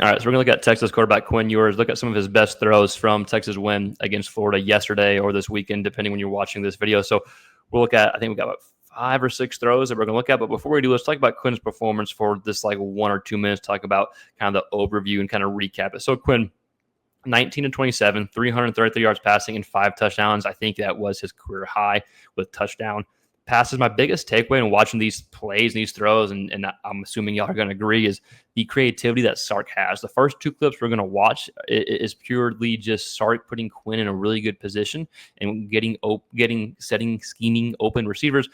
All right, so we're going to look at Texas quarterback Quinn Ewers, look at some of his best throws from Texas win against Florida yesterday or this weekend, depending when you're watching this video. So we'll look at, I think we got about 5 or 6 throws that we're going to look at. But before we do, let's talk about Quinn's performance for this like 1 or 2 minutes, talk about kind of the overview and kind of recap it. So Quinn, 19-27, 333 yards passing and 5 touchdowns. I think that was his career high with touchdown passes. My biggest takeaway in watching these plays and these throws, and I'm assuming y'all are going to agree, is the creativity that Sark has. The first 2 clips we're going to watch is purely just Sark putting Quinn in a really good position and setting, scheming open receivers,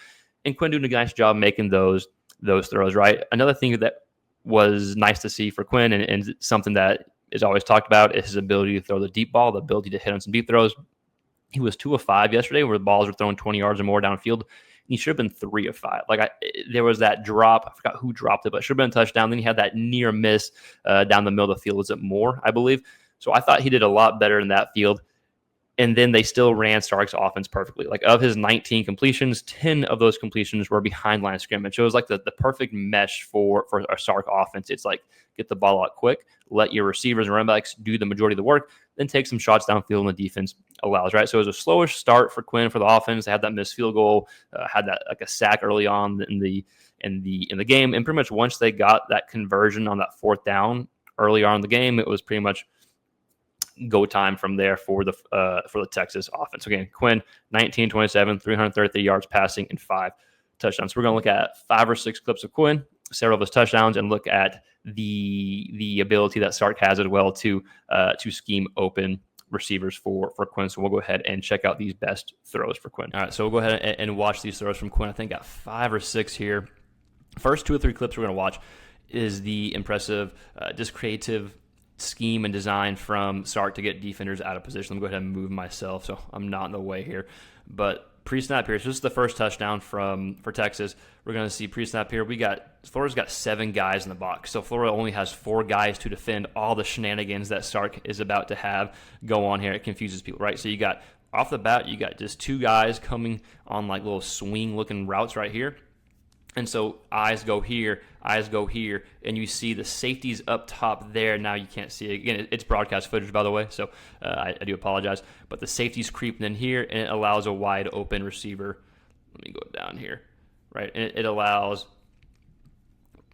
and Quinn doing a nice job making those throws, right? Another thing that was nice to see for Quinn and something that is always talked about is his ability to throw the deep ball, the ability to hit on some deep throws. He was 2 of 5 yesterday where the balls were thrown 20 yards or more downfield. He should have been 3 of 5. There was that drop. I forgot who dropped it, but it should have been a touchdown. Then he had that near miss down the middle of the field. Was it Moore, I believe? So I thought he did a lot better in that field. And then they still ran Sark's offense perfectly. Like, of his 19 completions, 10 of those completions were behind line of scrimmage. So it was like the perfect mesh for a Sark offense. It's like, get the ball out quick, let your receivers and running backs do the majority of the work, then take some shots downfield and the defense allows, right? So it was a slowish start for Quinn for the offense. They had that missed field goal, had that like a sack early on in the game, and pretty much once they got that conversion on that 4th down early on in the game, it was pretty much go time from there for the Texas offense. Again, Quinn, 19-27, 333 yards passing and 5 touchdowns. So we're going to look at 5 or 6 clips of Quinn, several of his touchdowns, and look at the ability that Sark has as well to scheme open receivers for Quinn. So we'll go ahead and check out these best throws for Quinn. All right, so we'll go ahead and watch these throws from Quinn. I think I got 5 or 6 here. First 2 or 3 clips we're going to watch is the impressive, just creative scheme and design from Sark to get defenders out of position. Let me go ahead and move myself so I'm not in the way here. But pre-snap here, so this is the first touchdown for Texas. We're going to see pre-snap here. Florida's got 7 guys in the box. So Florida only has 4 guys to defend all the shenanigans that Sark is about to have go on here. It confuses people, right? So you got, off the bat, you got just 2 guys coming on like little swing-looking routes right here. And so eyes go here, and you see the safeties up top there. Now you can't see it. Again, it's broadcast footage, by the way, so I do apologize. But the safety's creeping in here, and it allows a wide open receiver. Let me go down here, right? And it allows,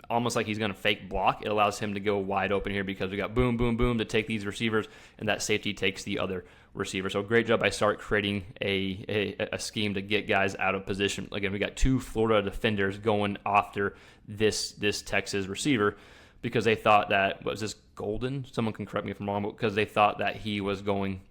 almost like he's going to fake block. It allows him to go wide open here because we got boom, boom, boom to take these receivers, and that safety takes the other receiver. So great job by Sark creating a scheme to get guys out of position. Again, we got 2 Florida defenders going after this Texas receiver because they thought that, was this Golden? Someone can correct me if I'm wrong, but because they thought that he was going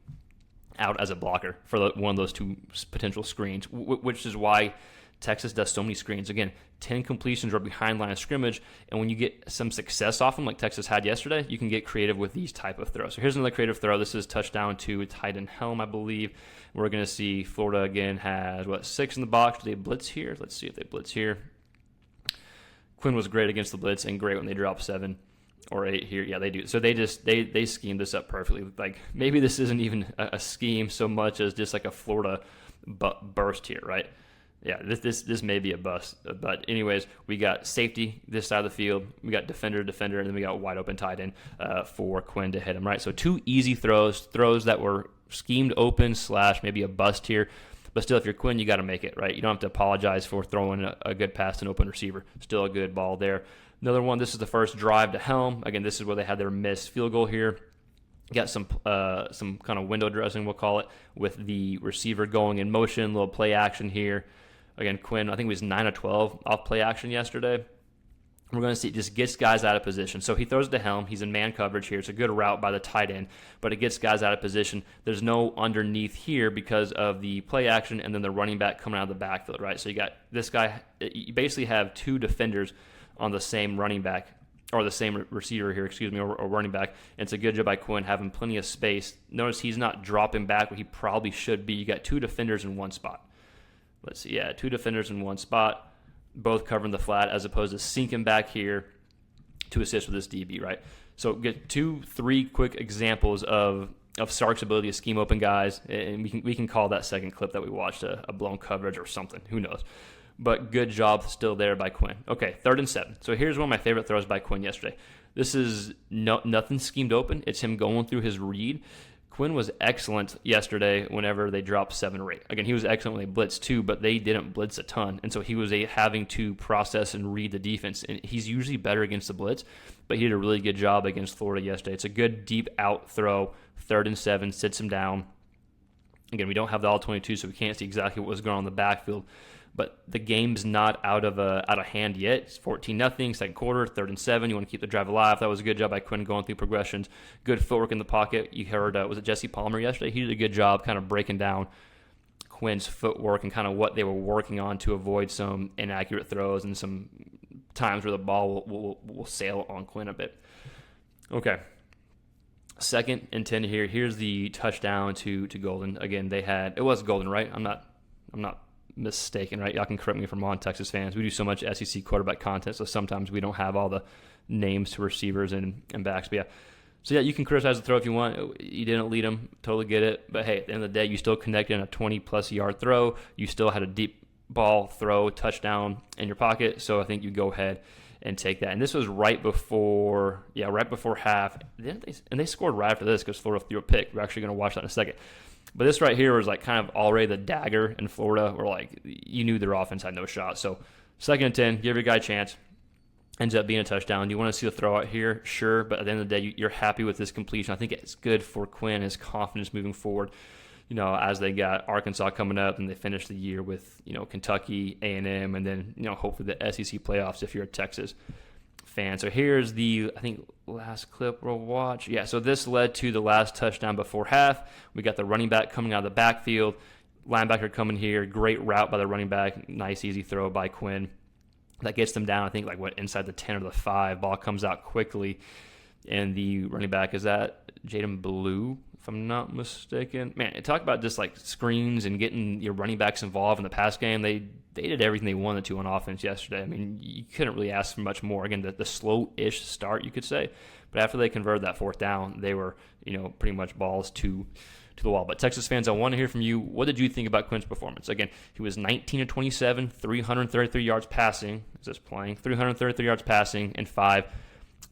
out as a blocker for one of those 2 potential screens, which is why Texas does so many screens. Again, 10 completions are behind line of scrimmage, and when you get some success off them like Texas had yesterday, you can get creative with these type of throws. So here's another creative throw. This is touchdown to tight end Helm, I believe. We're going to see Florida again has, 6 in the box. Do they blitz here? Let's see if they blitz here. Quinn was great against the blitz and great when they drop 7 or 8 here. Yeah, they do. So they schemed this up perfectly. Like, maybe this isn't even a scheme so much as just like a Florida burst here, right? Yeah, this may be a bust. But anyways, we got safety this side of the field. We got defender, and then we got wide open tight end for Quinn to hit him, right? So 2 easy throws that were schemed open / maybe a bust here. But still, if you're Quinn, you got to make it, right? You don't have to apologize for throwing a good pass to an open receiver. Still a good ball there. Another one, this is the first drive to Helm. Again, this is where they had their missed field goal here. Got some kind of window dressing, we'll call it, with the receiver going in motion, little play action here. Again, Quinn, I think he was 9 of 12 off play action yesterday. We're going to see it just gets guys out of position. So he throws it to Helm. He's in man coverage here. It's a good route by the tight end, but it gets guys out of position. There's no underneath here because of the play action and then the running back coming out of the backfield, right? So you got this guy. You basically have 2 defenders on the same running back or the same receiver here, or running back. And it's a good job by Quinn having plenty of space. Notice he's not dropping back where he probably should be. You got 2 defenders in one spot. Let's see, 2 defenders in one spot, both covering the flat as opposed to sinking back here to assist with this DB, right? So get 2, 3 quick examples of Sark's ability to scheme open guys, and we can call that second clip that we watched a blown coverage or something. Who knows? But good job still there by Quinn. Okay, 3rd and 7. So here's one of my favorite throws by Quinn yesterday. This is nothing schemed open. It's him going through his read. Quinn was excellent yesterday whenever they dropped 7 or 8. Again, he was excellent when they blitzed too, but they didn't blitz a ton. And so he was having to process and read the defense. And he's usually better against the blitz, but he did a really good job against Florida yesterday. It's a good deep out throw, 3rd and 7, sits him down. Again, we don't have the all-22, so we can't see exactly what was going on in the backfield. But the game's not out of hand yet. It's 14-0, second quarter, 3rd and 7. You want to keep the drive alive. That was a good job by Quinn going through progressions. Good footwork in the pocket. You heard, was it Jesse Palmer yesterday? He did a good job kind of breaking down Quinn's footwork and kind of what they were working on to avoid some inaccurate throws and some times where the ball will sail on Quinn a bit. Okay. 2nd and 10 here. Here's the touchdown to Golden. Again, it was Golden, right? I'm not mistaken, right? Y'all can correct me if I'm wrong, Texas fans. We do so much SEC quarterback content, so sometimes we don't have all the names to receivers and backs. But yeah. So yeah, you can criticize the throw if you want. You didn't lead him. Totally get it. But hey, at the end of the day, you still connected in a 20-plus yard throw. You still had a deep ball throw, touchdown in your pocket. So I think you go ahead and take that. And this was right before half. And they scored right after this because Florida threw a pick. We're actually going to watch that in a second. But this right here was like kind of already the dagger in Florida where like you knew their offense had no shot. So 2nd and 10, give your guy a chance. Ends up being a touchdown. You want to see the throw out here? Sure. But at the end of the day, you're happy with this completion. I think it's good for Quinn, his confidence moving forward. As they got Arkansas coming up and they finish the year with, Kentucky, A&M, and then, hopefully the SEC playoffs if you're a Texas fan. So here's the, I think, last clip we'll watch. Yeah, so this led to the last touchdown before half. We got the running back coming out of the backfield. Linebacker coming here. Great route by the running back. Nice, easy throw by Quinn. That gets them down, I think, inside the 10 or the 5. Ball comes out quickly. And the running back, is that Jaden Blue, if I'm not mistaken? Man, talk about just screens and getting your running backs involved in the pass game. They did everything they wanted to on offense yesterday. I mean, you couldn't really ask for much more. Again, the slow-ish start, you could say. But after they converted that 4th down, they were, pretty much balls to the wall. But Texas fans, I want to hear from you. What did you think about Quinn's performance? Again, he was 19-27, 333 yards passing. Is this playing? 333 yards passing and 5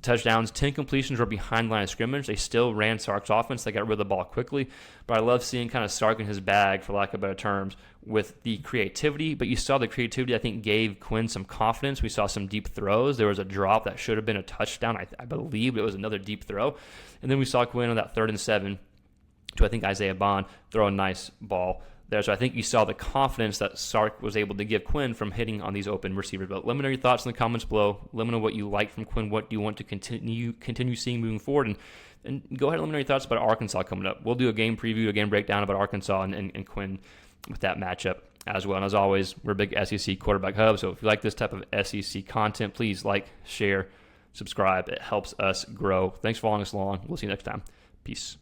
touchdowns. 10 completions were behind line of scrimmage. They still ran Sark's offense. They got rid of the ball quickly. But I love seeing kind of Sark in his bag, for lack of better terms, with the creativity. But you saw the creativity, I think, gave Quinn some confidence. We saw some deep throws. There was a drop that should have been a touchdown. I believe it was another deep throw. And then we saw Quinn on that 3rd and 7 to, I think, Isaiah Bond throw a nice ball there. So I think you saw the confidence that Sark was able to give Quinn from hitting on these open receivers. But let me know your thoughts in the comments below. Let me know what you like from Quinn. What do you want to continue seeing moving forward? And go ahead and let me know your thoughts about Arkansas coming up. We'll do a game preview, a game breakdown about Arkansas and Quinn with that matchup as well. And as always, we're a big SEC quarterback hub. So if you like this type of SEC content, please like, share, subscribe. It helps us grow. Thanks for following us along. We'll see you next time. Peace.